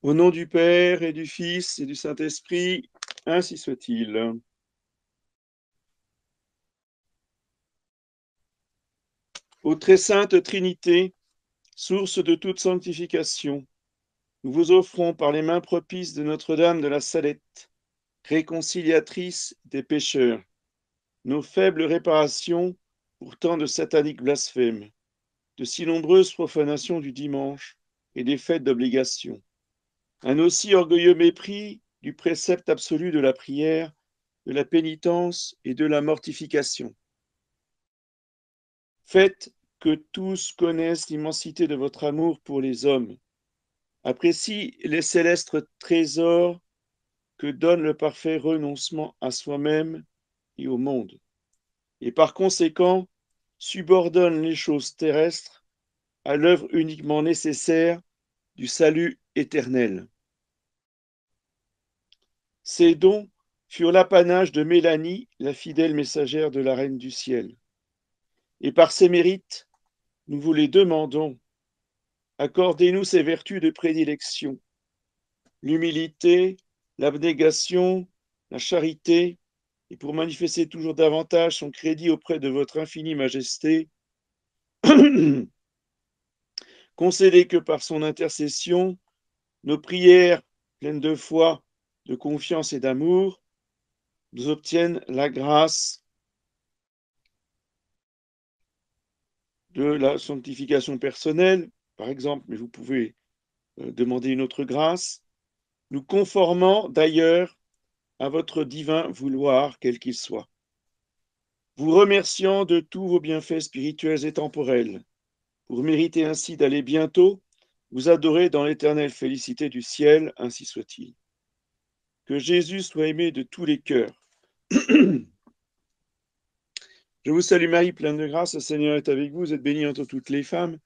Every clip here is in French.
Au nom du Père et du Fils et du Saint-Esprit, ainsi soit-il. Ô très sainte Trinité, source de toute sanctification, nous vous offrons par les mains propices de Notre-Dame de la Salette, réconciliatrice des pécheurs, nos faibles réparations pour tant de sataniques blasphèmes, de si nombreuses profanations du dimanche et des fêtes d'obligation, un aussi orgueilleux mépris du précepte absolu de la prière, de la pénitence et de la mortification. Faites que tous connaissent l'immensité de votre amour pour les hommes, apprécient les célestes trésors que donne le parfait renoncement à soi-même et au monde, et par conséquent subordonnent les choses terrestres à l'œuvre uniquement nécessaire du salut éternel. Ces dons furent l'apanage de Mélanie, la fidèle messagère de la Reine du Ciel. Et par ses mérites, nous vous les demandons. Accordez-nous ces vertus de prédilection, l'humilité, l'abnégation, la charité, et pour manifester toujours davantage son crédit auprès de votre infinie majesté, concédez que par son intercession, nos prières pleines de foi, de confiance et d'amour nous obtiennent la grâce de la sanctification personnelle, par exemple, mais vous pouvez demander une autre grâce, nous conformant d'ailleurs à votre divin vouloir, quel qu'il soit. Vous remerciant de tous vos bienfaits spirituels et temporels, pour mériter ainsi d'aller bientôt vous adorer dans l'éternelle félicité du ciel, ainsi soit-il. Que Jésus soit aimé de tous les cœurs. Je vous salue Marie, pleine de grâce, le Seigneur est avec vous, vous êtes bénie entre toutes les femmes,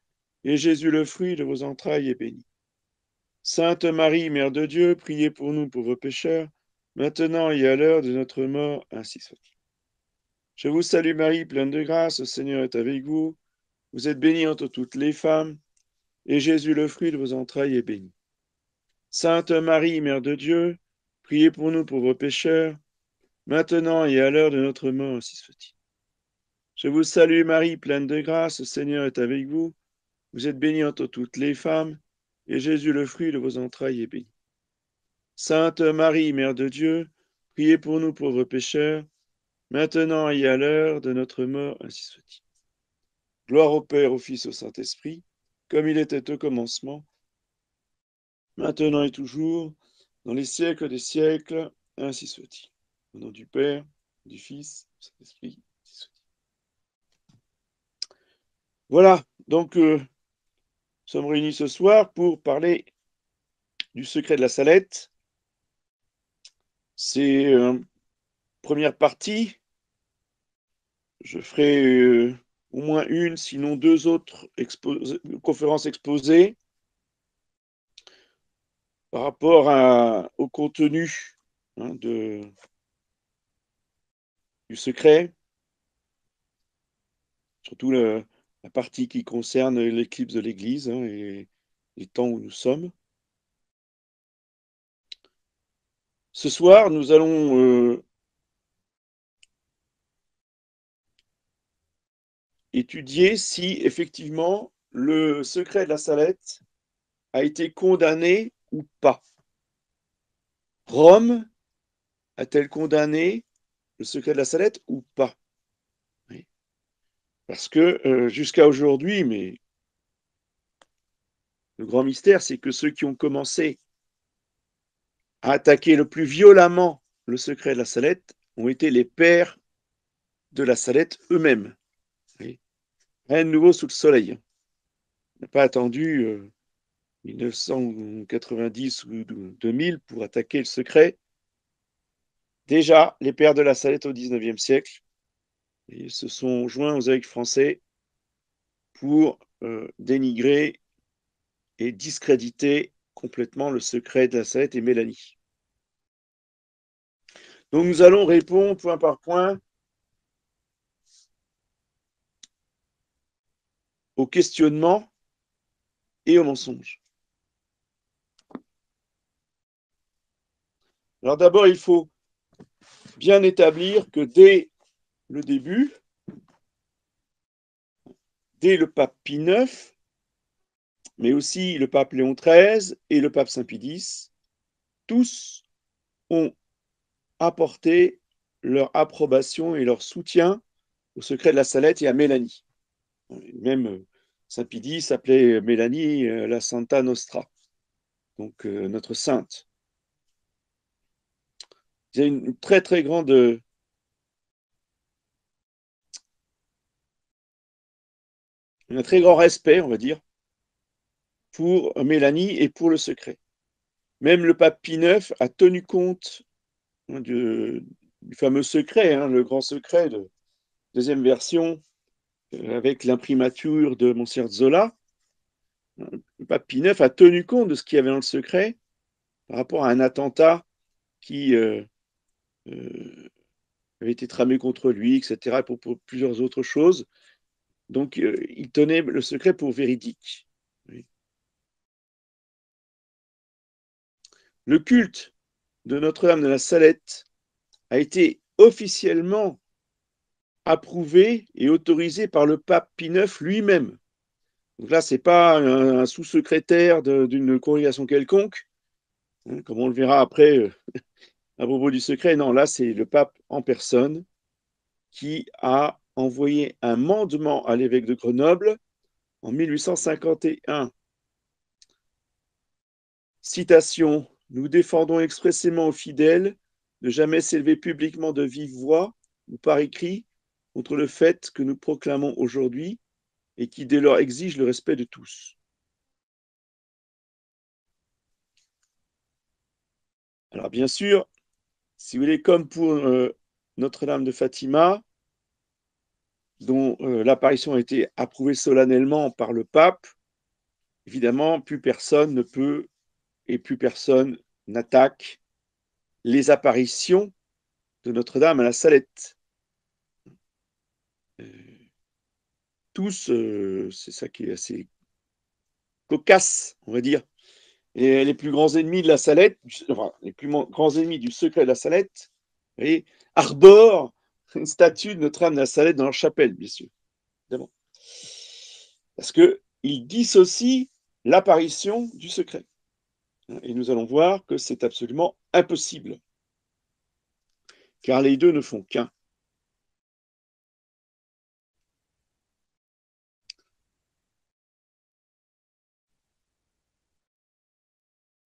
et Jésus, le fruit de vos entrailles, est béni. Sainte Marie, Mère de Dieu, priez pour nous pauvres pécheurs, maintenant et à l'heure de notre mort, ainsi soit-il. Je vous salue Marie, pleine de grâce, le Seigneur est avec vous, vous êtes bénie entre toutes les femmes, et Jésus, le fruit de vos entrailles, est béni. Sainte Marie, Mère de Dieu, priez pour nous pauvres pécheurs, maintenant et à l'heure de notre mort, ainsi soit-il. Je vous salue Marie, pleine de grâce, le Seigneur est avec vous, vous êtes bénie entre toutes les femmes, et Jésus, le fruit de vos entrailles, est béni. Sainte Marie, Mère de Dieu, priez pour nous pauvres pécheurs, maintenant et à l'heure de notre mort, ainsi soit-il. Gloire au Père, au Fils, au Saint-Esprit, comme il était au commencement, maintenant et toujours, dans les siècles des siècles, ainsi soit-il. Au nom du Père, du Fils, du Saint-Esprit, ainsi soit-il. Voilà, donc nous sommes réunis ce soir pour parler du secret de la Salette. C'est une première partie. Je ferai au moins une, sinon deux autres conférences exposées par rapport au contenu hein, du secret, surtout la partie qui concerne l'éclipse de l'Église hein, et les temps où nous sommes. Ce soir, nous allons étudier si effectivement le secret de la Salette a été condamné ou pas. Rome a-t-elle condamné le secret de la Salette ou pas? Oui. Parce que jusqu'à aujourd'hui, mais le grand mystère, c'est que ceux qui ont commencé à attaquer le plus violemment le secret de la Salette ont été les pères de la Salette eux-mêmes. Oui. Rien de nouveau sous le soleil. On n'a pas attendu 1990 ou 2000 pour attaquer le secret. Déjà, les pères de la Salette au XIXe siècle se sont joints aux évêques français pour dénigrer et discréditer complètement le secret de la Salette et Mélanie. Donc nous allons répondre point par point aux questionnements et aux mensonges. Alors d'abord, il faut bien établir que dès le début, dès le pape Pie IX, mais aussi le pape Léon XIII et le pape Saint Pie X, tous ont apporté leur approbation et leur soutien au secret de la Salette et à Mélanie. Même Saint Pie X s'appelait Mélanie la Santa Nostra, donc notre sainte. Il y a une très très grande un très grand respect, on va dire, pour Mélanie et pour le secret. Même le pape Pie IX a tenu compte du fameux secret, le grand secret de deuxième version, avec l'imprimature de Monsieur Zola. Le pape Pie IX a tenu compte de ce qu'il y avait dans le secret par rapport à un attentat qui avait été tramé contre lui, etc., pour plusieurs autres choses. Donc, il tenait le secret pour véridique. Oui. Le culte de Notre-Dame de la Salette a été officiellement approuvé et autorisé par le pape Pie IX lui-même. Donc là, ce n'est pas un sous-secrétaire d'une congrégation quelconque, comme on le verra après à propos du secret. Non, là, c'est le pape en personne qui a envoyé un mandement à l'évêque de Grenoble en 1851. Citation: Nous défendons expressément aux fidèles de jamais s'élever publiquement de vive voix ou par écrit contre le fait que nous proclamons aujourd'hui et qui dès lors exige le respect de tous. Alors bien sûr, si vous voulez, comme pour Notre-Dame de Fatima, dont l'apparition a été approuvée solennellement par le pape, évidemment, plus personne ne peut et plus personne n'attaque les apparitions de Notre-Dame à la Salette. Tous, c'est ça qui est assez cocasse, on va dire. Et les plus grands ennemis de la Salette, enfin, les plus grands ennemis du secret de la Salette, vous voyez, arborent une statue de Notre-Dame de la Salette dans leur chapelle, bien sûr. Évidemment. Parce qu'ils dissocient l'apparition du secret. Et nous allons voir que c'est absolument impossible, car les deux ne font qu'un.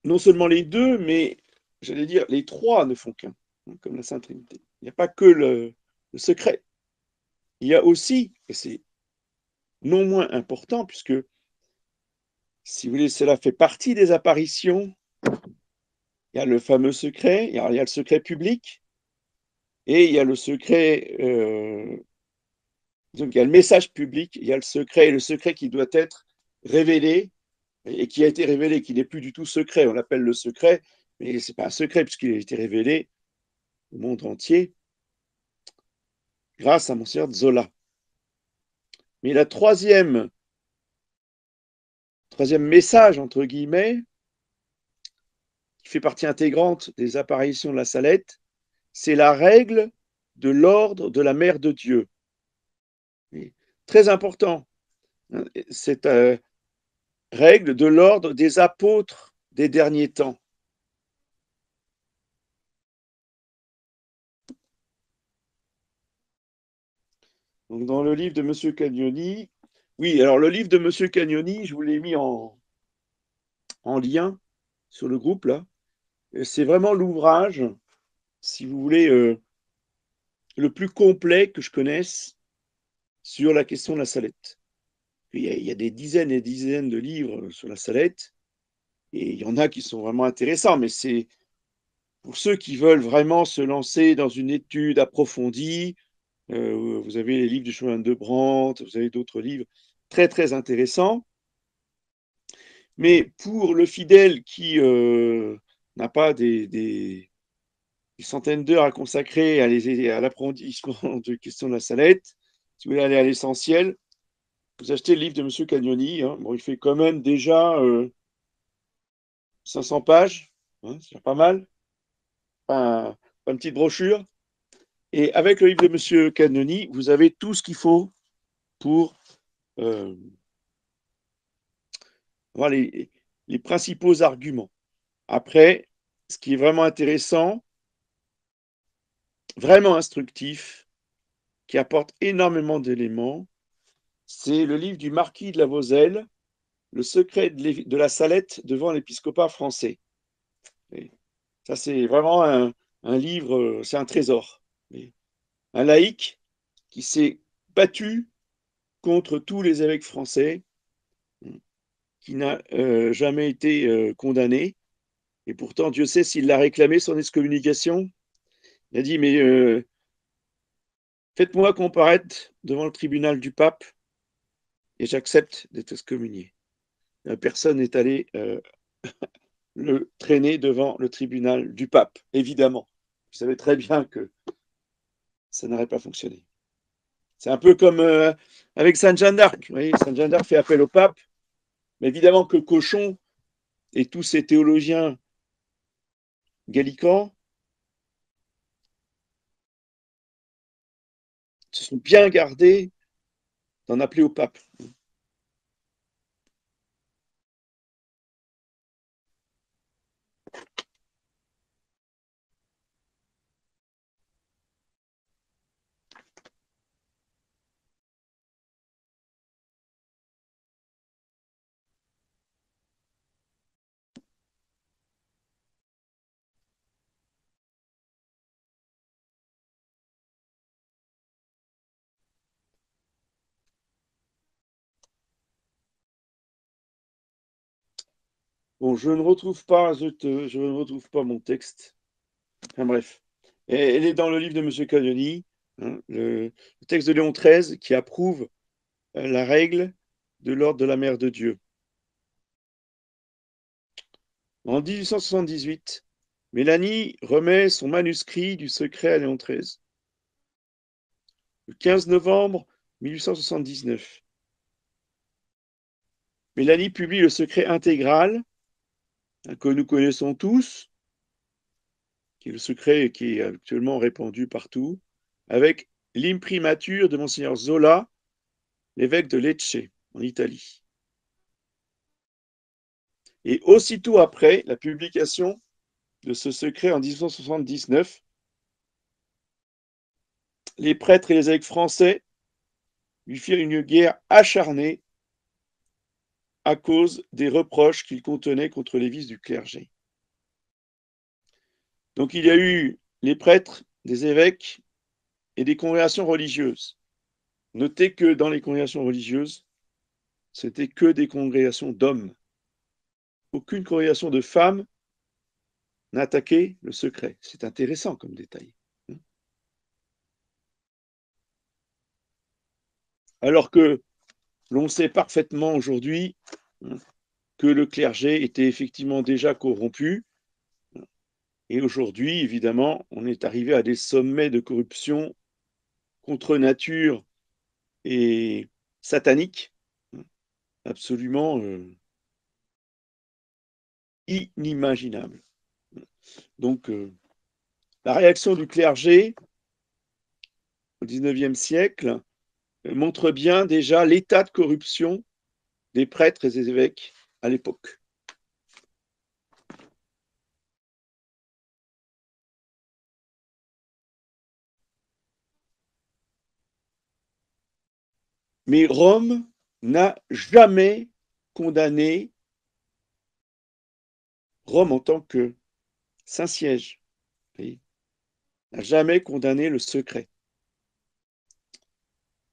Non seulement les deux, mais j'allais dire les trois ne font qu'un, comme la Sainte Trinité. Il n'y a pas que le secret. Il y a aussi, et c'est non moins important, puisque, si vous voulez, cela fait partie des apparitions, il y a le fameux secret, il y a le secret public, et il y a le secret, donc il y a le message public, il y a le secret qui doit être révélé, et qui a été révélé, qui n'est plus du tout secret. On l'appelle le secret, mais ce n'est pas un secret, puisqu'il a été révélé au monde entier grâce à Monsieur Zola. Mais la troisième message, entre guillemets, qui fait partie intégrante des apparitions de la Salette, c'est la règle de l'ordre de la Mère de Dieu. Très important, cette règle de l'ordre des apôtres des derniers temps. Donc, dans le livre de M. Cagnoni, oui, alors le livre de M. Cagnoni, je vous l'ai mis en lien sur le groupe, là. C'est vraiment l'ouvrage, si vous voulez, le plus complet que je connaisse sur la question de la Salette. Il y a des dizaines et des dizaines de livres sur la Salette, et il y en a qui sont vraiment intéressants, mais c'est pour ceux qui veulent vraiment se lancer dans une étude approfondie. Vous avez les livres du chemin de Brandt, vous avez d'autres livres très très intéressants. Mais pour le fidèle qui n'a pas des centaines d'heures à consacrer à l'approfondissement de questions de la Salette, si vous voulez aller à l'essentiel, vous achetez le livre de M. Cagnoni. Bon, il fait quand même déjà 500 pages, c'est pas mal. une petite brochure. Et avec le livre de Monsieur Canoni, vous avez tout ce qu'il faut pour voir les principaux arguments. Après, ce qui est vraiment intéressant, vraiment instructif, qui apporte énormément d'éléments, c'est le livre du marquis de la Vozelle, Le secret de la Salette devant l'épiscopat français. Et ça, c'est vraiment un livre, c'est un trésor. Et un laïc qui s'est battu contre tous les évêques français, qui n'a jamais été condamné. Et pourtant, Dieu sait s'il l'a réclamé, son excommunication. Il a dit, mais faites-moi comparaître devant le tribunal du pape et j'accepte d'être excommunié. Personne n'est allé le traîner devant le tribunal du pape, évidemment. Vous savez très bien que ça n'aurait pas fonctionné. C'est un peu comme avec Sainte Jeanne d'Arc. Vous voyez, Sainte Jeanne d'Arc fait appel au pape, mais évidemment que Cochon et tous ces théologiens gallicans se sont bien gardés d'en appeler au pape. Bon, je ne retrouve pas, je ne retrouve pas mon texte. Enfin bref. Et elle est dans le livre de M. Cagnoni, hein, le texte de Léon XIII qui approuve la règle de l'ordre de la Mère de Dieu. En 1878, Mélanie remet son manuscrit du secret à Léon XIII. Le 15 novembre 1879, Mélanie publie le secret intégral, hein, que nous connaissons tous, qui est le secret qui est actuellement répandu partout, avec l'imprimature de Monseigneur Zola, l'évêque de Lecce, en Italie. Et aussitôt après la publication de ce secret en 1879, les prêtres et les évêques français lui firent une guerre acharnée à cause des reproches qu'il contenait contre les vices du clergé. Donc il y a eu les prêtres, des évêques et des congrégations religieuses. Notez que dans les congrégations religieuses, c'était que des congrégations d'hommes. Aucune congrégation de femmes n'a attaqué le secret. C'est intéressant comme détail. Alors que l'on sait parfaitement aujourd'hui que le clergé était effectivement déjà corrompu. Et aujourd'hui, évidemment, on est arrivé à des sommets de corruption contre nature et satanique, absolument inimaginable. Donc, la réaction du clergé au XIXe siècle montre bien déjà l'état de corruption des prêtres et des évêques à l'époque. Mais Rome n'a jamais condamné, Rome en tant que Saint-Siège, n'a jamais condamné le secret.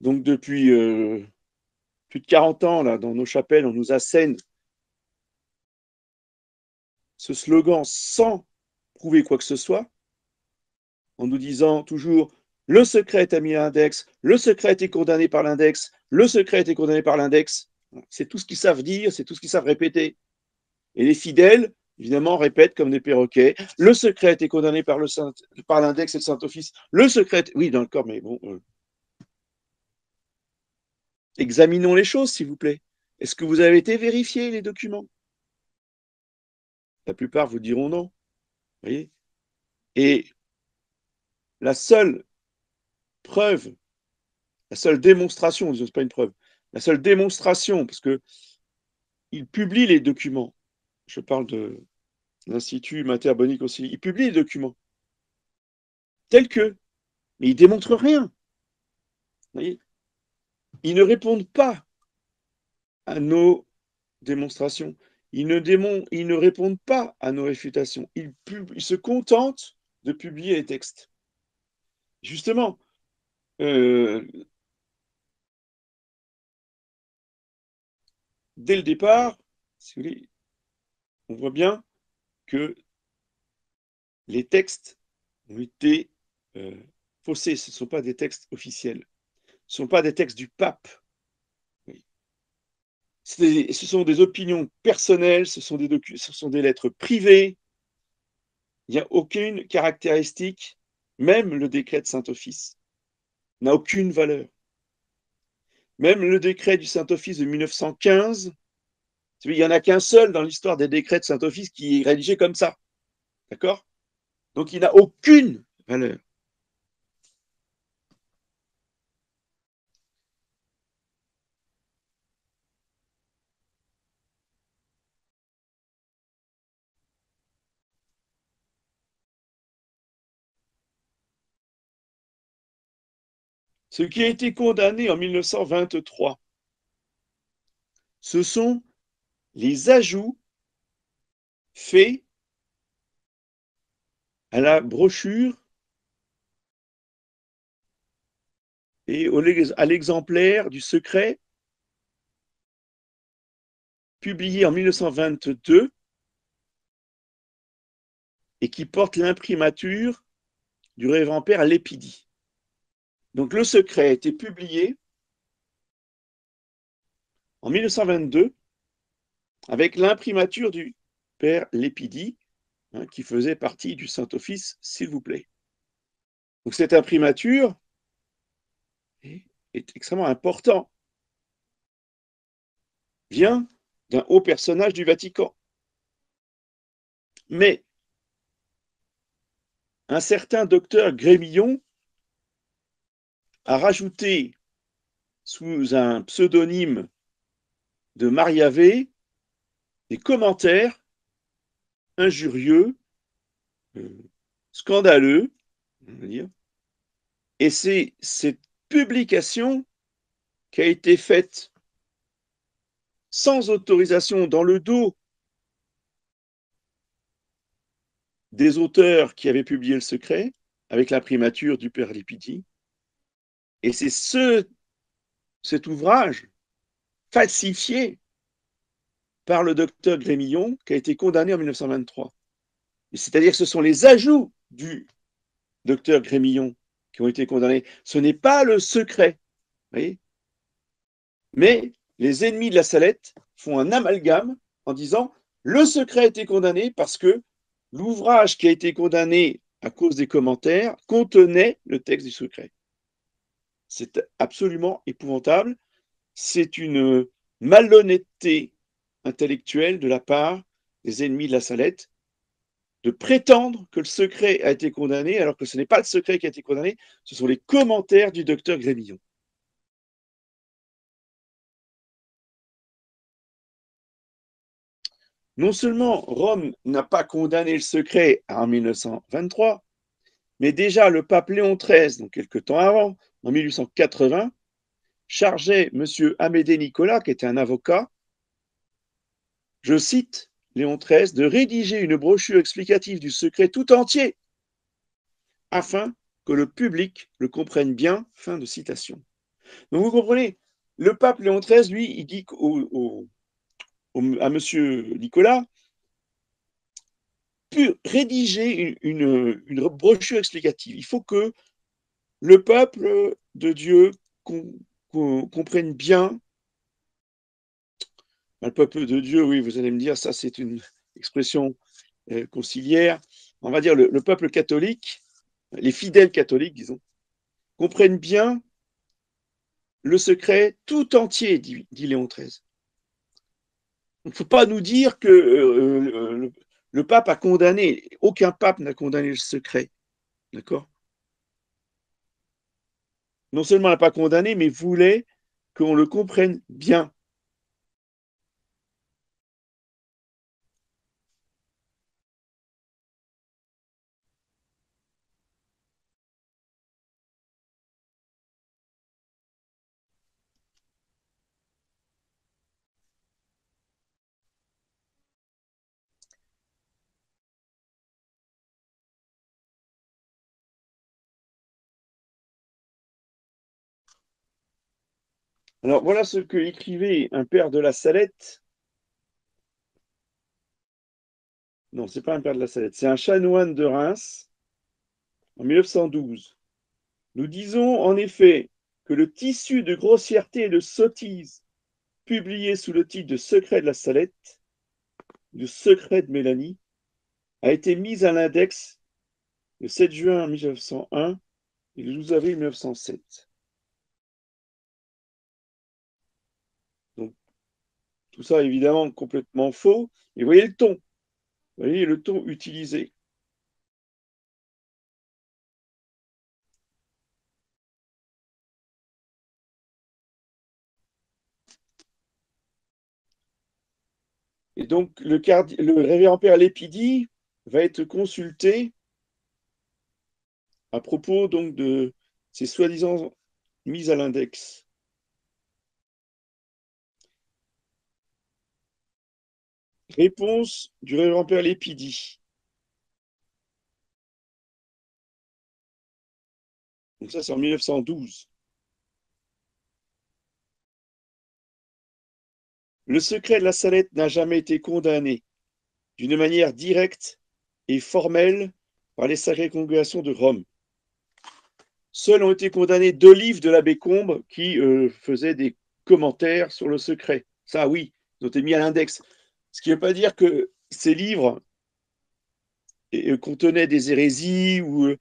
Donc depuis plus de 40 ans, là, dans nos chapelles, on nous assène ce slogan sans prouver quoi que ce soit, en nous disant toujours le secret est mis à l'index, le secret a été condamné par l'index, le secret a été condamné par l'index. C'est tout ce qu'ils savent dire, c'est tout ce qu'ils savent répéter. Et les fidèles, évidemment, répètent comme des perroquets le secret a été condamné par l'index et le Saint-Office. Le secret, oui, d'accord, mais bon. Examinons les choses, s'il vous plaît. Est-ce que vous avez été vérifier les documents? La plupart vous diront non. Vous voyez? Et la seule preuve, la seule démonstration, ce n'est pas une preuve, la seule démonstration, parce qu'il publie les documents, je parle de l'Institut Mater Boni Concili, il publie les documents tels que, mais il ne démontre rien. Vous voyez, ils ne répondent pas à nos démonstrations. Ils ne répondent pas à nos réfutations. Ils se contentent de publier les textes. Justement, dès le départ, si vous voulez, on voit bien que les textes ont été faussés. Ce ne sont pas des textes officiels. Ce ne sont pas des textes du pape. Ce sont des opinions personnelles, ce sont des lettres privées. Il n'y a aucune caractéristique, même le décret de Saint-Office n'a aucune valeur. Même le décret du Saint-Office de 1915, il n'y en a qu'un seul dans l'histoire des décrets de Saint-Office qui est rédigé comme ça. D'accord? Donc il n'a aucune valeur. Ce qui a été condamné en 1923, ce sont les ajouts faits à la brochure et à l'exemplaire du secret publié en 1922 et qui porte l'imprimature du révérend père Lépidi. Donc le secret a été publié en 1922 avec l'imprimature du père Lépidi, qui faisait partie du Saint-Office, s'il vous plaît. Donc cette imprimature est extrêmement important, vient d'un haut personnage du Vatican. Mais un certain docteur Grémillon a rajouté sous un pseudonyme de Mariavé des commentaires injurieux, scandaleux, on va dire. Et c'est cette publication qui a été faite sans autorisation dans le dos des auteurs qui avaient publié le secret, avec l'imprimature du père Lépidi. Et c'est cet ouvrage falsifié par le docteur Grémillon qui a été condamné en 1923. C'est-à-dire que ce sont les ajouts du docteur Grémillon qui ont été condamnés. Ce n'est pas le secret. Vous voyez. Mais les ennemis de la Salette font un amalgame en disant le secret a été condamné parce que l'ouvrage qui a été condamné à cause des commentaires contenait le texte du secret. C'est absolument épouvantable. C'est une malhonnêteté intellectuelle de la part des ennemis de la Salette de prétendre que le secret a été condamné alors que ce n'est pas le secret qui a été condamné, ce sont les commentaires du docteur Grémillon. Non seulement Rome n'a pas condamné le secret en 1923, mais déjà le pape Léon XIII, donc quelques temps avant, en 1880, chargeait M. Amédée Nicolas, qui était un avocat, je cite Léon XIII, de rédiger une brochure explicative du secret tout entier, afin que le public le comprenne bien. Fin de citation. Donc vous comprenez, le pape Léon XIII, lui, il dit à M. Nicolas, rédiger une brochure explicative. Il faut que le peuple de Dieu comprenne bien. Le peuple de Dieu, oui, vous allez me dire, ça c'est une expression conciliaire. On va dire le peuple catholique, les fidèles catholiques, disons, comprennent bien le secret tout entier, dit Léon XIII. Il ne faut pas nous dire que Le pape a condamné, aucun pape n'a condamné le secret, d'accord? Non seulement n'a pas condamné, mais voulait qu'on le comprenne bien. Alors voilà ce que écrivait un père de la Salette. Non, c'est pas un père de la Salette, c'est un chanoine de Reims en 1912. Nous disons en effet que le tissu de grossièreté et de sottise publié sous le titre de Secret de la Salette, de Secret de Mélanie, a été mis à l'index le 7 juin 1901 et le 12 avril 1907. Donc tout ça évidemment complètement faux. Et voyez le ton, voyez le ton utilisé. Et donc le révérend père Lépidi va être consulté à propos donc de ces soi-disant mises à l'index. Réponse du révérend père Lépidi. Donc ça c'est en 1912. Le secret de la Salette n'a jamais été condamné d'une manière directe et formelle par les sacrées congrégations de Rome. Seuls ont été condamnés 2 livres de l'abbé Combe qui faisaient des commentaires sur le secret. Ça, oui, ils ont été mis à l'index. Ce qui ne veut pas dire que ces livres contenaient des hérésies ou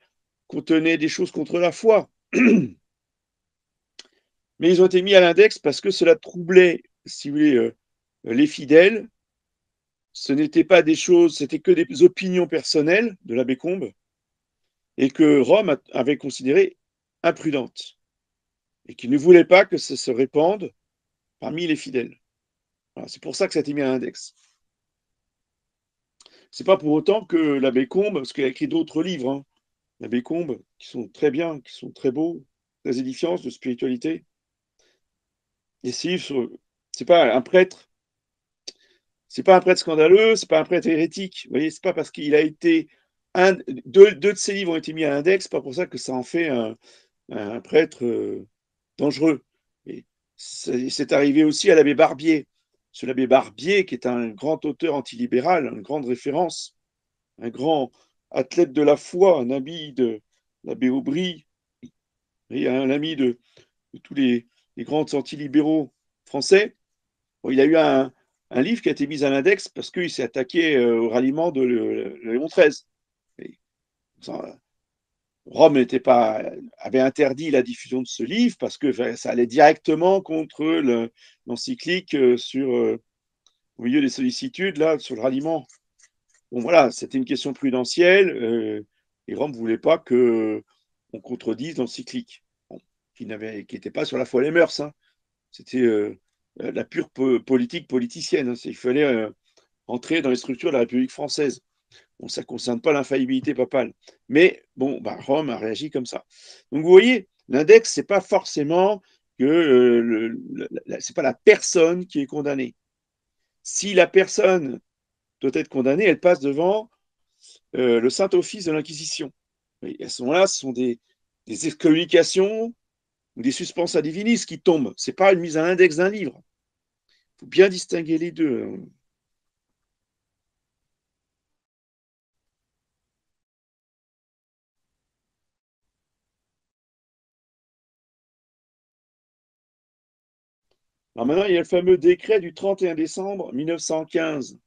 contenaient des choses contre la foi. Mais ils ont été mis à l'index parce que cela troublait, si vous voulez, les fidèles. Ce n'était pas des choses, c'était que des opinions personnelles de l'abbé Combe et que Rome avait considéré imprudentes et qui ne voulait pas que ça se répande parmi les fidèles. Voilà, c'est pour ça que ça a été mis à l'index. C'est pas pour autant que l'abbé Combe, parce qu'il a écrit d'autres livres, hein, l'abbé Combe, qui sont très bien, qui sont très beaux, très édifiants de spiritualité. Et c'est pas un prêtre, c'est pas un prêtre scandaleux, c'est pas un prêtre hérétique. Vous voyez, c'est pas parce qu'il a été deux de ses livres ont été mis à l'index, pas pour ça que ça en fait un prêtre dangereux. Et c'est arrivé aussi à l'abbé Barbier. Ce l'abbé Barbier, qui est un grand auteur antilibéral, une grande référence, un grand athlète de la foi, un ami de l'abbé Aubry, et un ami de tous les grands antilibéraux français. Bon, il a eu un livre qui a été mis à l'index parce qu'il s'est attaqué au ralliement de Léon XIII. Et ça, Rome avait interdit la diffusion de ce livre parce que ça allait directement contre l'encyclique au milieu des sollicitudes là, sur le ralliement. Bon voilà, c'était une question prudentielle et Rome ne voulait pas qu'on contredise l'encyclique, bon, qui n'était pas sur la foi et les mœurs. Hein. C'était la pure politique politicienne. Hein. Il fallait entrer dans les structures de la République française. Bon, ça ne concerne pas l'infaillibilité papale. Mais bon, bah, Rome a réagi comme ça. Donc vous voyez, l'index, ce n'est pas forcément que c'est pas la personne qui est condamnée. Si la personne doit être condamnée, elle passe devant le Saint-Office de l'Inquisition. Et à ce moment-là, ce sont des excommunications ou des suspensa divinis qui tombent. Ce n'est pas une mise à l'index d'un livre. Il faut bien distinguer les deux. Alors maintenant, il y a le fameux décret du 31 décembre 1915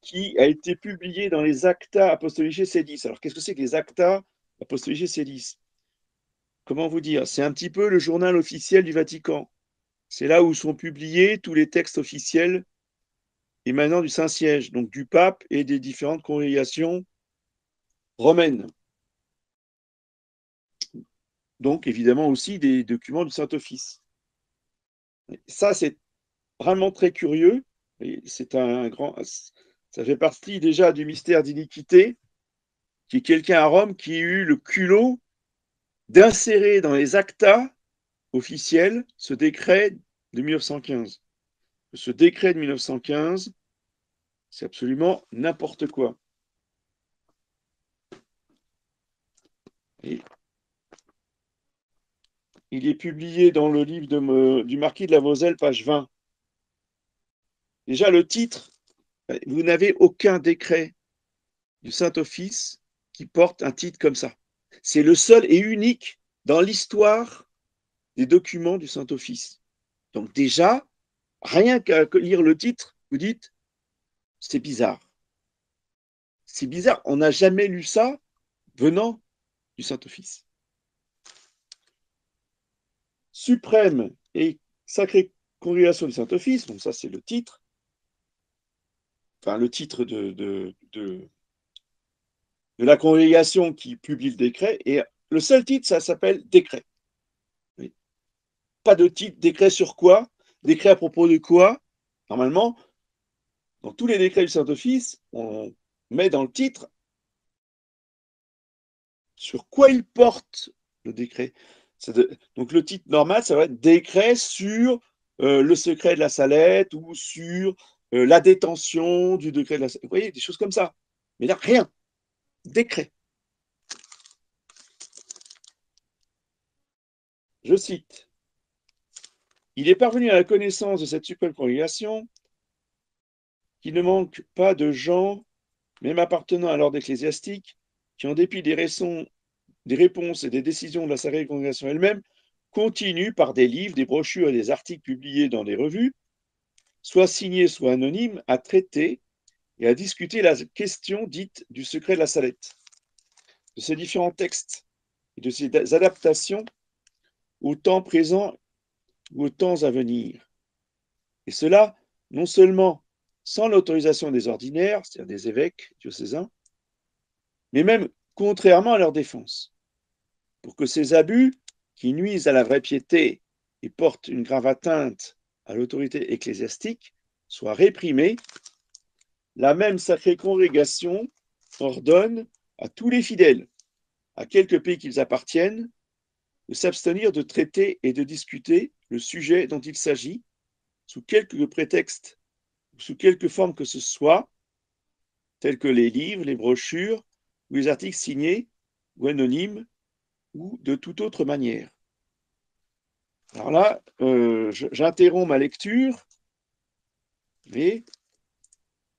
qui a été publié dans les Acta Apostolicae Sedis. Alors, qu'est-ce que c'est que les Acta Apostolicae Sedis? comment vous dire, c'est un petit peu le journal officiel du Vatican. C'est là où sont publiés tous les textes officiels émanant du Saint-Siège, donc du pape et des différentes congrégations romaines. Donc, évidemment, aussi des documents du Saint-Office. Ça, c'est vraiment très curieux. C'est un grand. Ça fait partie déjà du mystère d'iniquité, qui est quelqu'un à Rome qui a eu le culot d'insérer dans les actas officiels ce décret de 1915. Ce décret de 1915, c'est absolument n'importe quoi. Et il est publié dans le livre du marquis de la Moselle, page 20. Déjà, le titre, vous n'avez aucun décret du Saint-Office qui porte un titre comme ça. C'est le seul et unique dans l'histoire des documents du Saint-Office. Donc déjà, rien qu'à lire le titre, vous dites, c'est bizarre. C'est bizarre, on n'a jamais lu ça venant du Saint-Office. Suprême et sacrée congrégation du Saint-Office, donc ça c'est le titre, enfin le titre de la congrégation qui publie le décret, et le seul titre, ça s'appelle décret. Oui. Pas de titre, décret sur quoi, décret à propos de quoi. Normalement, dans tous les décrets du Saint-Office, on met dans le titre sur quoi il porte le décret. Donc le titre normal, ça va être décret sur le secret de la Salette ou sur la détention du décret de la Salette. Vous voyez, des choses comme ça. Mais là, rien. Décret. Je cite. Il est parvenu à la connaissance de cette suprême congrégation qu'il ne manque pas de gens, même appartenant à l'ordre ecclésiastique, qui, en dépit des réponses et des décisions de la sacrée congrégation elle-même, continuent par des livres, des brochures et des articles publiés dans des revues, soit signés, soit anonymes, à traiter et à discuter la question dite du secret de la Salette, de ces différents textes et de ces adaptations au temps présent ou aux temps à venir. Et cela, non seulement sans l'autorisation des ordinaires, c'est-à-dire des évêques diocésains, mais même contrairement à leur défense, pour que ces abus qui nuisent à la vraie piété et portent une grave atteinte à l'autorité ecclésiastique soient réprimés, la même sacrée congrégation ordonne à tous les fidèles, à quelque pays qu'ils appartiennent, de s'abstenir de traiter et de discuter le sujet dont il s'agit, sous quelque prétexte ou sous quelque forme que ce soit, tels que les livres, les brochures ou les articles signés ou anonymes ou de toute autre manière. Alors là, j'interromps ma lecture, mais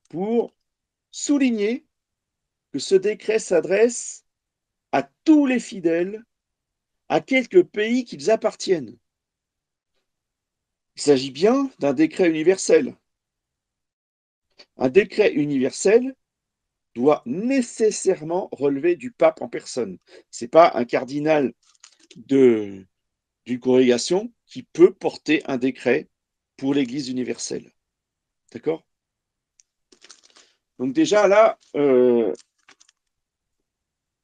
pour souligner que ce décret s'adresse à tous les fidèles, à quelques pays qu'ils appartiennent. Il s'agit bien d'un décret universel. Un décret universel doit nécessairement relever du pape en personne. Ce n'est pas un cardinal d'une congrégation qui peut porter un décret pour l'Église universelle. D'accord? Donc déjà là,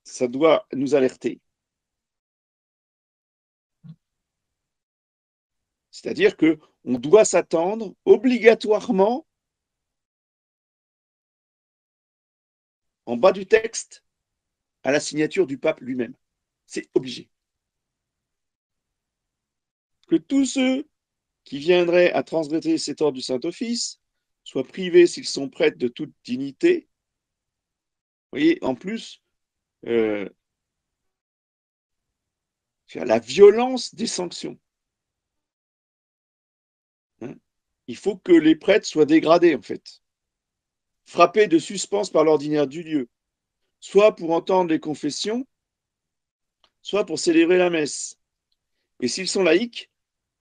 ça doit nous alerter. C'est-à-dire qu'on doit s'attendre obligatoirement, en bas du texte, à la signature du pape lui-même. C'est obligé. Que tous ceux qui viendraient à transgresser cet ordre du Saint-Office soient privés, s'ils sont prêtres, de toute dignité. Vous voyez, en plus, la violence des sanctions. Hein, il faut que les prêtres soient dégradés, en fait, frappés de suspens par l'ordinaire du lieu, soit pour entendre les confessions, soit pour célébrer la messe. Et s'ils sont laïcs,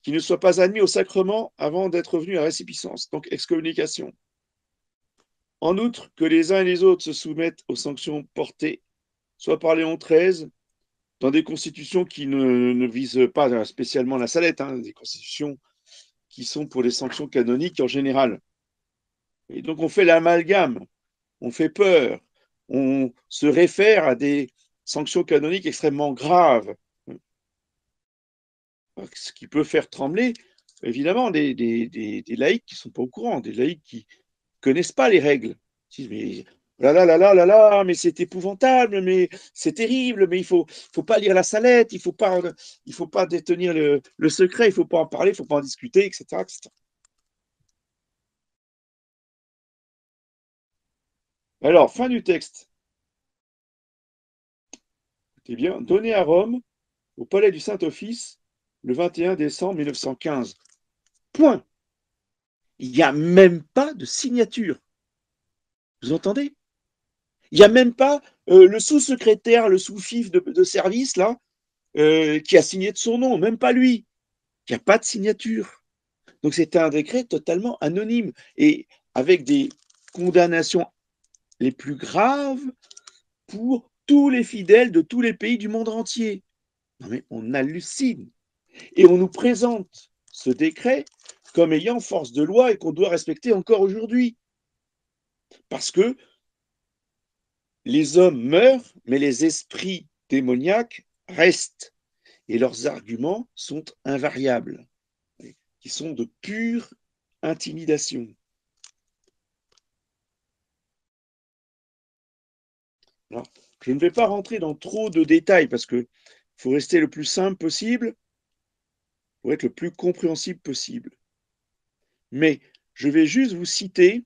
qu'ils ne soient pas admis au sacrement avant d'être venus à récipicence, donc excommunication. En outre, que les uns et les autres se soumettent aux sanctions portées soit par Léon XIII, dans des constitutions qui ne visent pas spécialement la Salette, hein, des constitutions qui sont pour les sanctions canoniques en général. Et donc on fait l'amalgame, on fait peur, on se réfère à des sanctions canoniques extrêmement graves, ce qui peut faire trembler, évidemment, des laïcs qui ne sont pas au courant, des laïcs qui ne connaissent pas les règles. Ils disent, mais là, mais c'est épouvantable, mais c'est terrible, mais il faut pas lire la Salette, il faut pas détenir le secret, il faut pas en parler, il faut pas en discuter, etc., etc. Alors, fin du texte. Écoutez bien, donné à Rome, au palais du Saint-Office, le 21 décembre 1915. Point. Il n'y a même pas de signature. Vous entendez? Il n'y a même pas le sous-secrétaire, le sous-fif de service, là, qui a signé de son nom, même pas lui. Il n'y a pas de signature. Donc c'était un décret totalement anonyme et avec des condamnations les plus graves pour tous les fidèles de tous les pays du monde entier. Non mais on hallucine. Et on nous présente ce décret comme ayant force de loi et qu'on doit respecter encore aujourd'hui. Parce que les hommes meurent, mais les esprits démoniaques restent. Et leurs arguments sont invariables, qui sont de pure intimidation. Alors, je ne vais pas rentrer dans trop de détails parce qu'il faut rester le plus simple possible pour être le plus compréhensible possible. Mais je vais juste vous citer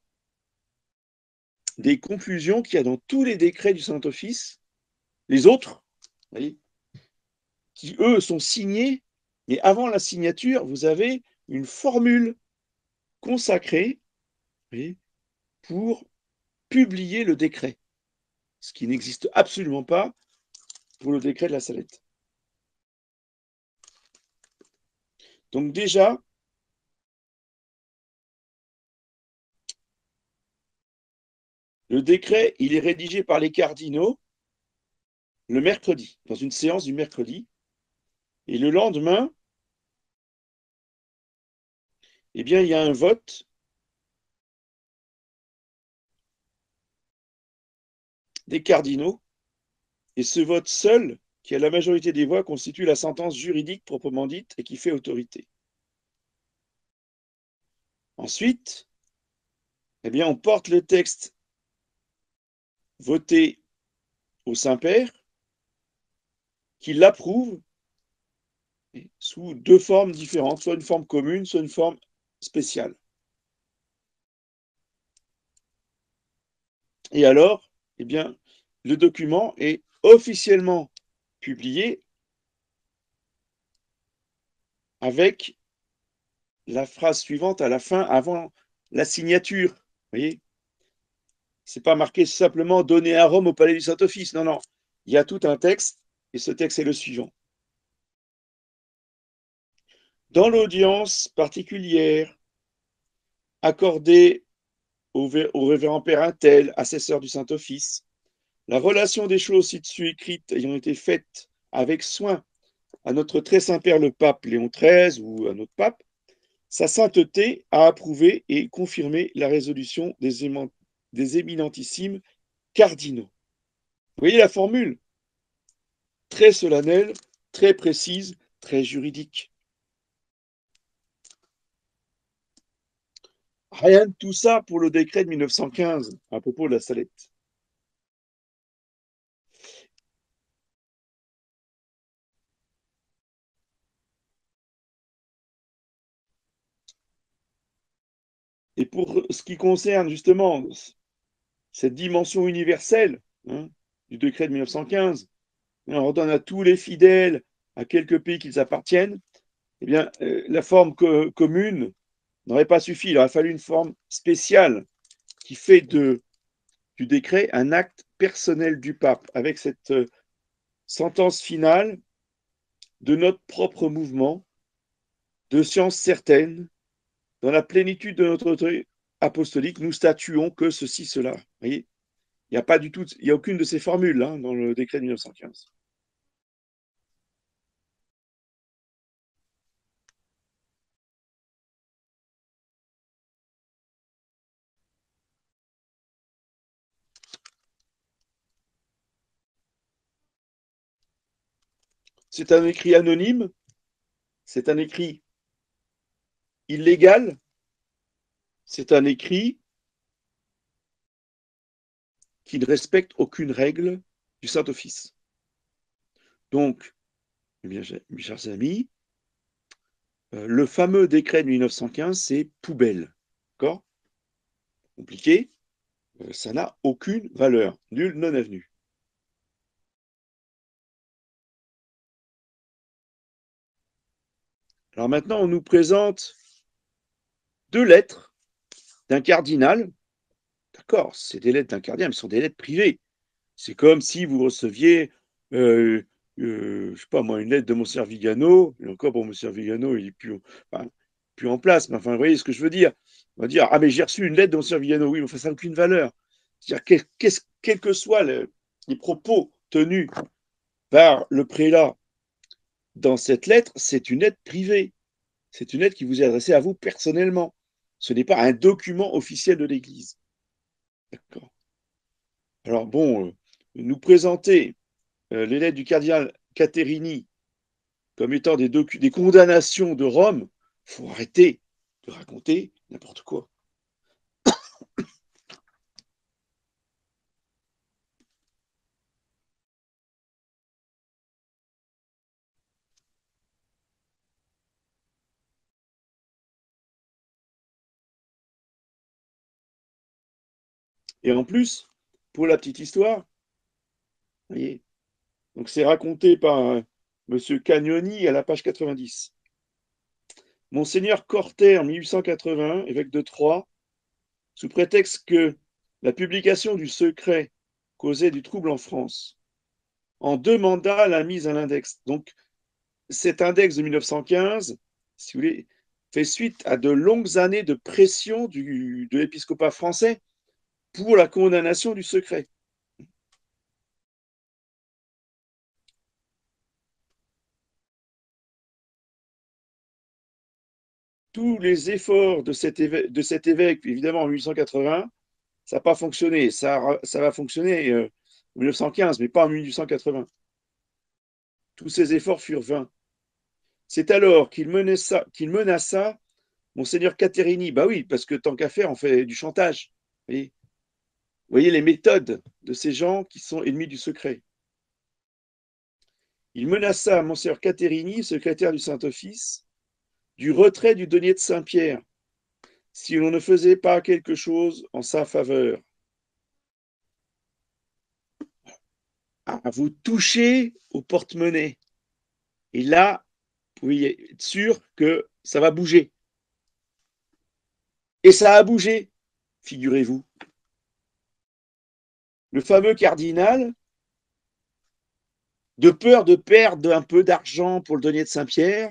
des conclusions qu'il y a dans tous les décrets du Saint-Office, les autres, vous voyez, qui eux sont signés, mais avant la signature, vous avez une formule consacrée, vous voyez, pour publier le décret, ce qui n'existe absolument pas pour le décret de la Salette. Donc déjà, le décret, il est rédigé par les cardinaux le mercredi, dans une séance du mercredi, et le lendemain, eh bien, il y a un vote des cardinaux, et ce vote seul, qui a la majorité des voix, constitue la sentence juridique proprement dite et qui fait autorité. Ensuite, eh bien, on porte le texte voté au Saint-Père, qui l'approuve sous deux formes différentes, soit une forme commune, soit une forme spéciale. Et alors, eh bien, le document est officiellement publié avec la phrase suivante à la fin, avant la signature. Vous voyez, c'est pas marqué simplement donné à Rome au palais du Saint-Office. Non, non. Il y a tout un texte, et ce texte est le suivant. Dans l'audience particulière accordée au révérend Père Untel, assesseur du Saint-Office, la relation des choses ci-dessus écrites ayant été faite avec soin à notre très Saint-Père le pape Léon XIII ou à notre pape, sa sainteté a approuvé et confirmé la résolution des éminentissimes cardinaux. Vous voyez la formule? Très solennelle, très précise, très juridique. Rien de tout ça pour le décret de 1915 à propos de la Salette. Et pour ce qui concerne justement cette dimension universelle, hein, du décret de 1915, on ordonne à tous les fidèles, à quelques pays qu'ils appartiennent, eh bien, la forme commune n'aurait pas suffi. Il aurait fallu une forme spéciale qui fait du décret un acte personnel du pape, avec cette sentence finale de notre propre mouvement, de science certaine, dans la plénitude de notre autorité apostolique, nous statuons que ceci, cela. Vous voyez, il n'y a pas du tout, il n'y a aucune de ces formules, hein, dans le décret de 1915. C'est un écrit anonyme, c'est un écrit illégal, c'est un écrit qui ne respecte aucune règle du Saint-Office. Donc, eh bien, mes chers amis, le fameux décret de 1915, c'est poubelle. D'accord? Compliqué, ça n'a aucune valeur, nul non avenu. Alors maintenant, on nous présente deux lettres d'un cardinal. D'accord, c'est des lettres d'un cardinal, mais ce sont des lettres privées. C'est comme si vous receviez, je sais pas moi, une lettre de Monseigneur Vigano, et encore bon, Monseigneur Vigano, il est enfin, plus en place, mais enfin, vous voyez ce que je veux dire. On va dire, ah mais j'ai reçu une lettre de Monseigneur Vigano, oui, mais enfin, ça n'a aucune valeur. C'est-à-dire, quels que soient les propos tenus par le prélat dans cette lettre, c'est une lettre privée. C'est une lettre qui vous est adressée à vous personnellement. Ce n'est pas un document officiel de l'Église. D'accord. Alors bon, nous présenter les lettres du cardinal Caterini comme étant des condamnations de Rome, il faut arrêter de raconter n'importe quoi. Et en plus, pour la petite histoire, vous voyez, donc c'est raconté par Monsieur Cagnoni à la page 90. Monseigneur Corter, en 1881, évêque de Troyes, sous prétexte que la publication du secret causait du trouble en France, en demanda la mise à l'index. Donc, cet index de 1915, si vous voulez, fait suite à de longues années de pression de l'épiscopat français pour la condamnation du secret. Tous les efforts de cet évêque, évidemment en 1880, ça n'a pas fonctionné. Ça va fonctionner en 1915, mais pas en 1880. Tous ces efforts furent vains. C'est alors qu'il menaça Monseigneur Caterini. Bah oui, parce que tant qu'à faire, on fait du chantage. Vous voyez les méthodes de ces gens qui sont ennemis du secret. Il menaça Monseigneur Caterini, secrétaire du Saint-Office, du retrait du denier de Saint-Pierre si l'on ne faisait pas quelque chose en sa faveur. Ah, vous touchez au porte-monnaie. Et là, vous pouvez être sûr que ça va bouger. Et ça a bougé, figurez-vous. Le fameux cardinal, de peur de perdre un peu d'argent pour le denier de Saint-Pierre,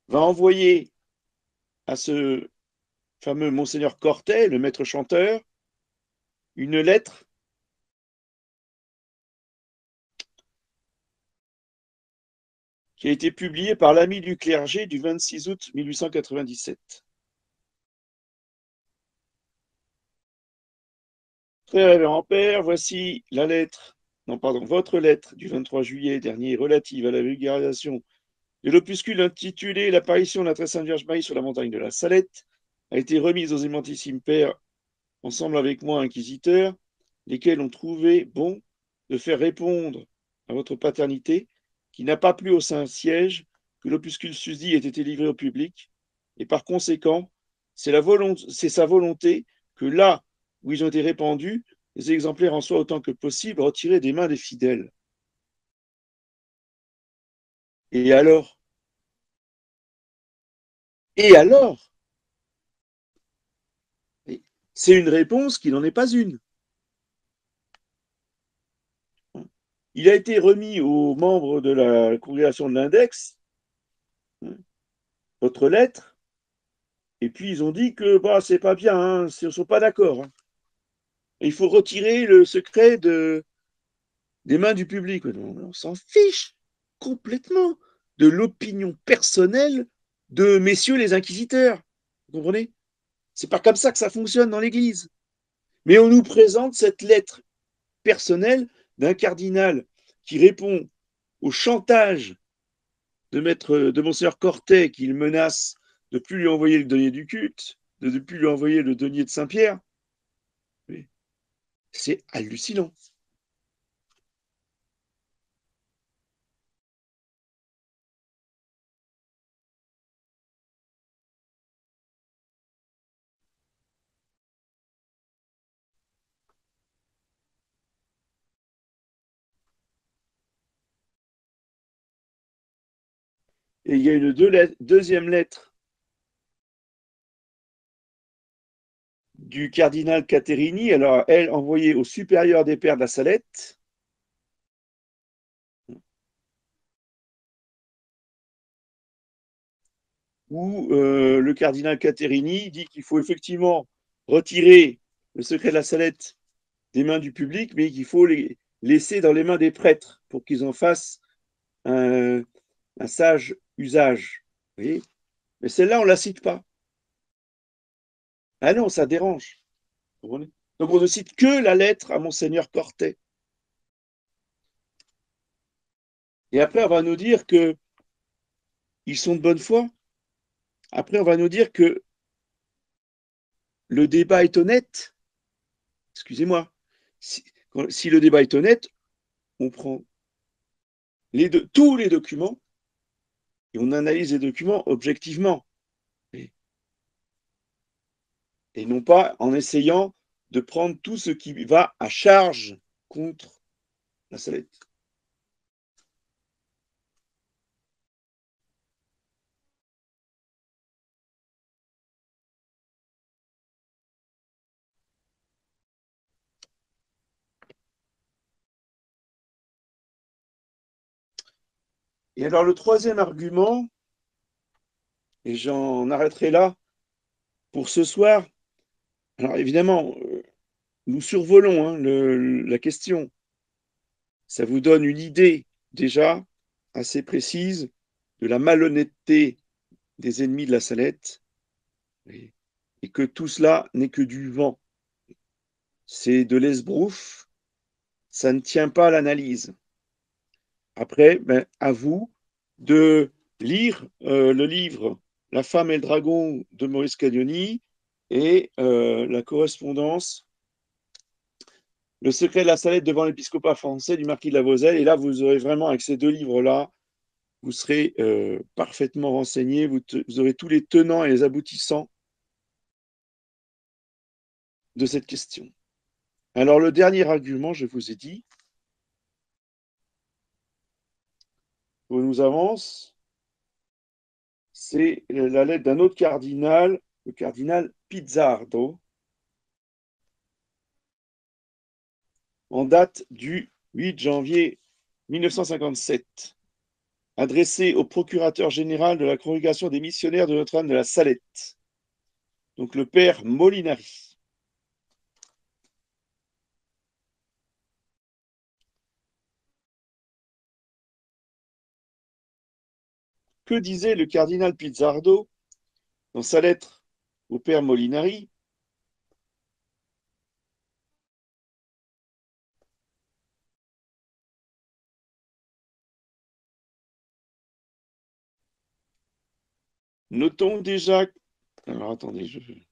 va envoyer à ce fameux Monseigneur Cortet, le maître chanteur, une lettre qui a été publiée par l'ami du clergé du 26 août 1897. Très révérend père, voici la lettre, non pardon, votre lettre du 23 juillet dernier relative à la vulgarisation de l'opuscule intitulé L'apparition de la très sainte Vierge Marie sur la montagne de la Salette a été remise aux immensissimes pères, ensemble avec moi, inquisiteurs, lesquels ont trouvé bon de faire répondre à votre paternité, qui n'a pas plu au Saint-Siège que l'opuscule susdit ait été livré au public, et par conséquent, c'est sa volonté que là où ils ont été répandus, les exemplaires en soient autant que possible retirés des mains des fidèles. Et alors? Et alors? C'est une réponse qui n'en est pas une. Il a été remis aux membres de la congrégation de l'Index, votre lettre, et puis ils ont dit que bah, c'est pas bien, hein, ils ne sont pas d'accord. Hein. Il faut retirer le secret des mains du public. On s'en fiche complètement de l'opinion personnelle de messieurs les inquisiteurs. Vous comprenez? C'est pas comme ça que ça fonctionne dans l'Église. Mais on nous présente cette lettre personnelle d'un cardinal qui répond au chantage de Monseigneur Cortet, qu'il menace de ne plus lui envoyer le denier du culte, de ne plus lui envoyer le denier de Saint-Pierre. C'est hallucinant. Et il y a une deuxième lettre du cardinal Caterini, alors elle envoyée au supérieur des pères de la Salette, où le cardinal Caterini dit qu'il faut effectivement retirer le secret de la Salette des mains du public, mais qu'il faut les laisser dans les mains des prêtres pour qu'ils en fassent un sage usage. Vous voyez. Mais celle-là, on ne la cite pas. Ah non, ça dérange. Donc on ne cite que la lettre à Monseigneur Cortet. Et après, on va nous dire qu'ils sont de bonne foi. Après, on va nous dire que le débat est honnête. Excusez-moi. Si le débat est honnête, on prend tous les documents et on analyse les documents objectivement. Et non pas en essayant de prendre tout ce qui va à charge contre la Salette. Et alors le troisième argument, et j'en arrêterai là pour ce soir. Alors évidemment, nous survolons la question. Ça vous donne une idée déjà assez précise de la malhonnêteté des ennemis de la Salette et que tout cela n'est que du vent. C'est de l'esbrouf, ça ne tient pas à l'analyse. Après, à vous de lire le livre La femme et le dragon de Maurice Caglioni et la correspondance Le secret de la Salette devant l'épiscopat français du marquis de la Vozelle. Et là, vous aurez vraiment, avec ces deux livres-là, vous serez parfaitement renseigné, vous aurez tous les tenants et les aboutissants de cette question. Alors, le dernier argument, je vous ai dit, on nous avance, c'est la lettre d'un autre cardinal, le cardinal Pizzardo, en date du 8 janvier 1957, adressée au procurateur général de la Congrégation des missionnaires de Notre-Dame de la Salette, donc le père Molinari. Que disait le cardinal Pizzardo dans sa lettre au père Molinari? Notons déjà. Alors attendez,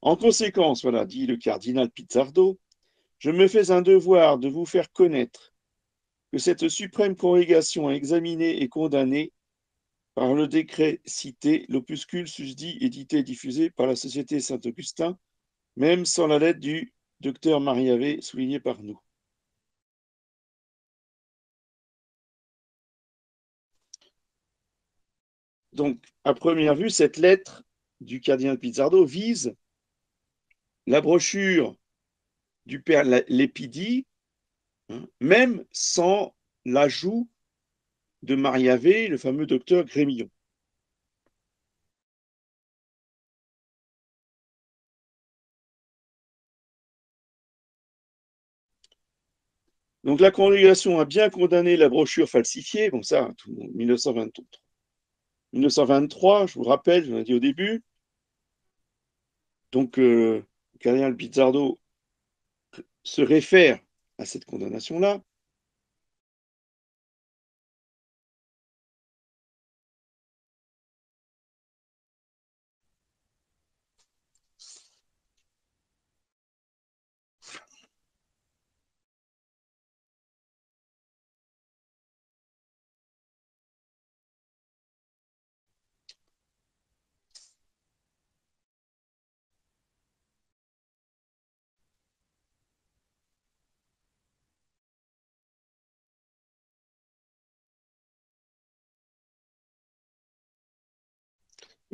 En conséquence, voilà, dit le cardinal Pizzardo, je me fais un devoir de vous faire connaître que cette suprême congrégation a examiné et condamné par le décret cité l'opuscule susdit édité et diffusé par la Société Saint-Augustin, même sans la lettre du docteur Mariavé soulignée par nous. Donc, à première vue, cette lettre du cardinal Pizzardo vise la brochure du père Lépidi, même sans l'ajout de Mariavé, le fameux docteur Grémillon. Donc la congrégation a bien condamné la brochure falsifiée, bon ça, tout, 1923, je vous rappelle, je l'ai dit au début, Donc, le cardinal Pizzardo se réfère à cette condamnation-là.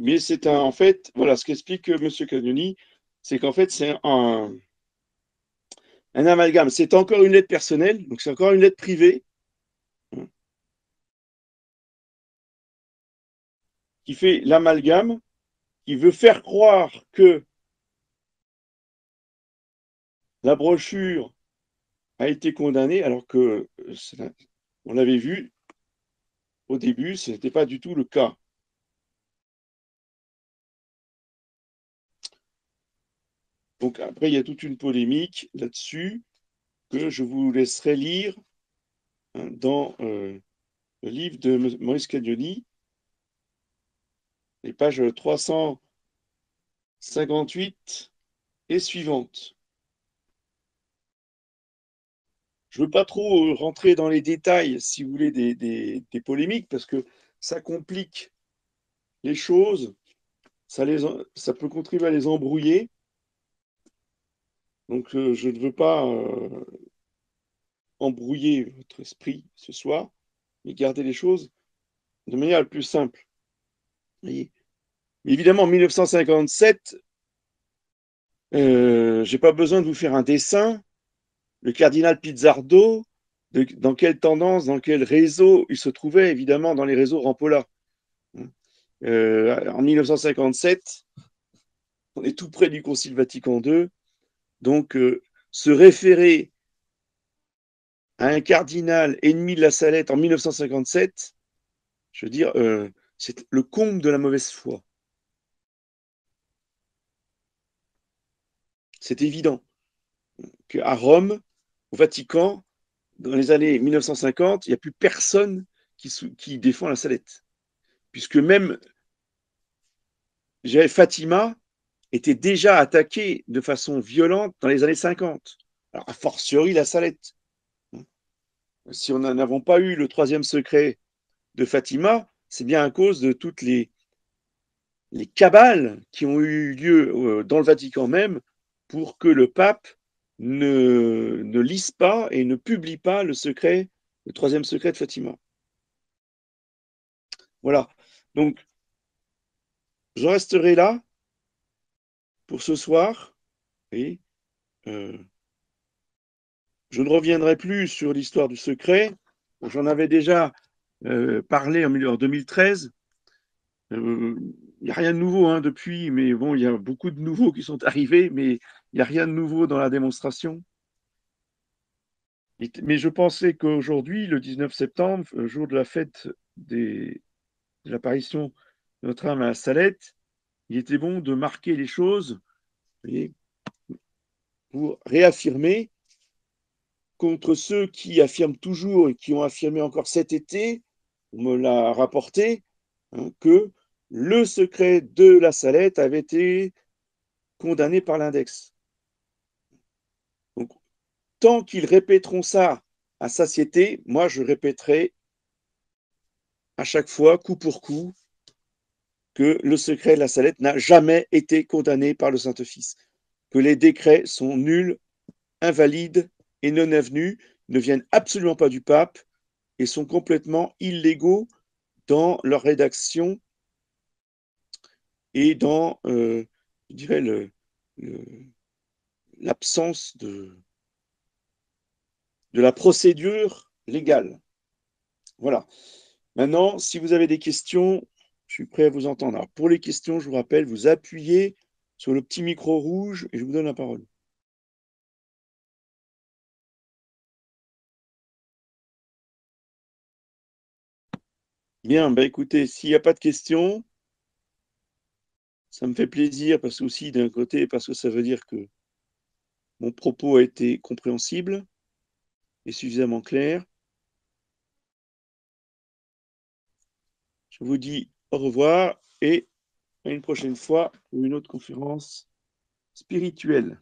Mais c'est en fait, voilà, ce qu'explique M. Cagnoni, c'est qu'en fait, c'est un amalgame. C'est encore une lettre personnelle, donc c'est encore une lettre privée, hein, qui fait l'amalgame, qui veut faire croire que la brochure a été condamnée, alors que, on l'avait vu au début, ce n'était pas du tout le cas. Donc après, il y a toute une polémique là-dessus que je vous laisserai lire, hein, dans le livre de Maurice Cagnoni, les pages 358 et suivantes. Je ne veux pas trop rentrer dans les détails, si vous voulez, des polémiques, parce que ça complique les choses, ça peut contribuer à les embrouiller. Donc, je ne veux pas embrouiller votre esprit ce soir, mais garder les choses de manière la plus simple. Voyez. Évidemment, en 1957, j'ai pas besoin de vous faire un dessin. Le cardinal Pizzardo, dans quelle tendance, dans quel réseau il se trouvait, évidemment, dans les réseaux Rampolla. En 1957, on est tout près du Concile Vatican II, donc se référer à un cardinal ennemi de la Salette en 1957, je veux dire, c'est le comble de la mauvaise foi. C'est évident qu'à Rome, au Vatican, dans les années 1950, il n'y a plus personne qui défend la Salette. Puisque même Fatima était déjà attaquée de façon violente dans les années 50. Alors, a fortiori, la Salette. Si on n'avons pas eu le troisième secret de Fatima, c'est bien à cause de toutes les cabales qui ont eu lieu dans le Vatican même pour que le pape ne lise pas et ne publie pas le troisième secret de Fatima. Voilà. Donc, je resterai là pour ce soir. Et je ne reviendrai plus sur l'histoire du secret. J'en avais déjà parlé en 2013. Il n'y a rien de nouveau, hein, depuis, mais bon, il y a beaucoup de nouveaux qui sont arrivés, mais il n'y a rien de nouveau dans la démonstration. Mais je pensais qu'aujourd'hui, le 19 septembre, jour de la fête de l'apparition de Notre-Dame à la Salette, il était bon de marquer les choses, vous voyez, pour réaffirmer contre ceux qui affirment toujours et qui ont affirmé encore cet été, on me l'a rapporté, hein, que le secret de la Salette avait été condamné par l'index. Donc, tant qu'ils répéteront ça à satiété, moi je répéterai à chaque fois, coup pour coup, que le secret de la Salette n'a jamais été condamné par le Saint-Office, que les décrets sont nuls, invalides et non avenus, ne viennent absolument pas du pape et sont complètement illégaux dans leur rédaction et dans, je dirais, l'absence de la procédure légale. Voilà. Maintenant, si vous avez des questions, je suis prêt à vous entendre. Alors, pour les questions, je vous rappelle, vous appuyez sur le petit micro rouge et je vous donne la parole. Bien, bah écoutez, s'il n'y a pas de questions, Ça me fait plaisir parce que aussi d'un côté, parce que ça veut dire que mon propos a été compréhensible et suffisamment clair. Je vous dis au revoir et à une prochaine fois pour une autre conférence spirituelle.